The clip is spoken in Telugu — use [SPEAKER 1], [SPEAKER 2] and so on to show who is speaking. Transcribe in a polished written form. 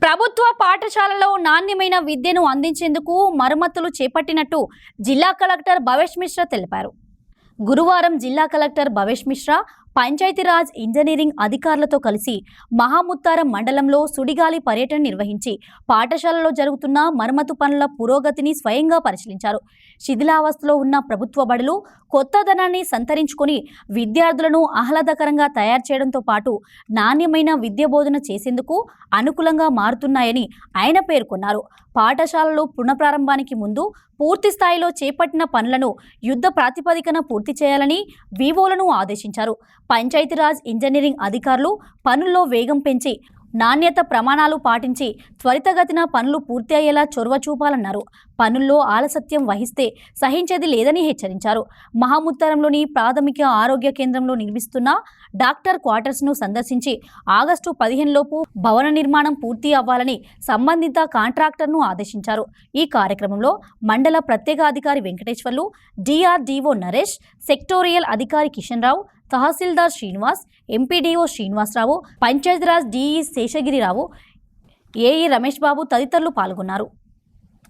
[SPEAKER 1] ప్రభుత్వ పాఠశాలలో నాణ్యమైన విద్యను అందించేందుకు మరమ్మతులు చేపట్టినట్టు జిల్లా కలెక్టర్ భవేష్ మిశ్రా తెలిపారు. గురువారం జిల్లా కలెక్టర్ భవేష్ మిశ్రా పంచాయతీరాజ్ ఇంజనీరింగ్ అధికారులతో కలిసి మహాముత్తారం మండలంలో సుడిగాలి పర్యటన నిర్వహించి పాఠశాలలో జరుగుతున్న మరమ్మతు పనుల పురోగతిని స్వయంగా పరిశీలించారు. శిథిలావస్థలో ఉన్న ప్రభుత్వ బడులు కొత్తదనాన్ని సంతరించుకొని విద్యార్థులను ఆహ్లాదకరంగా తయారు చేయడంతో పాటు నాణ్యమైన విద్య బోధన చేసేందుకు అనుకూలంగా మారుతున్నాయని ఆయన పేర్కొన్నారు. పాఠశాలలు పునఃప్రారంభానికి ముందు పూర్తి స్థాయిలో చేపట్టిన పనులను యుద్ధ ప్రాతిపదికన పూర్తి చేయాలని వివోలను ఆదేశించారు. పంచాయతీరాజ్ ఇంజనీరింగ్ అధికారులు పనుల్లో వేగం పెంచి నాణ్యత ప్రమాణాలు పాటించి త్వరితగతిన పనులు పూర్తి అయ్యేలా చొరవ చూపాలన్నారు. పనుల్లో ఆలస్యం వహిస్తే సహించేది లేదని హెచ్చరించారు. మహాముత్తారంలోని ప్రాథమిక ఆరోగ్య కేంద్రంలో నిర్మిస్తున్న డాక్టర్ క్వార్టర్స్ను సందర్శించి ఆగస్టు 15 లోపు భవన నిర్మాణం పూర్తి అవ్వాలని సంబంధిత కాంట్రాక్టర్ను ఆదేశించారు. ఈ కార్యక్రమంలో మండల ప్రత్యేక అధికారి వెంకటేశ్వర్లు, డిఆర్డీఓ నరేష్, సెక్టోరియల్ అధికారి కిషన్ రావు, తహసీల్దార్ Srinivas, MPDO Srinivasarao, Panchayati Raj DE Seshagirirao, AE Ramesh Babu తదితరులు పాల్గొన్నారు.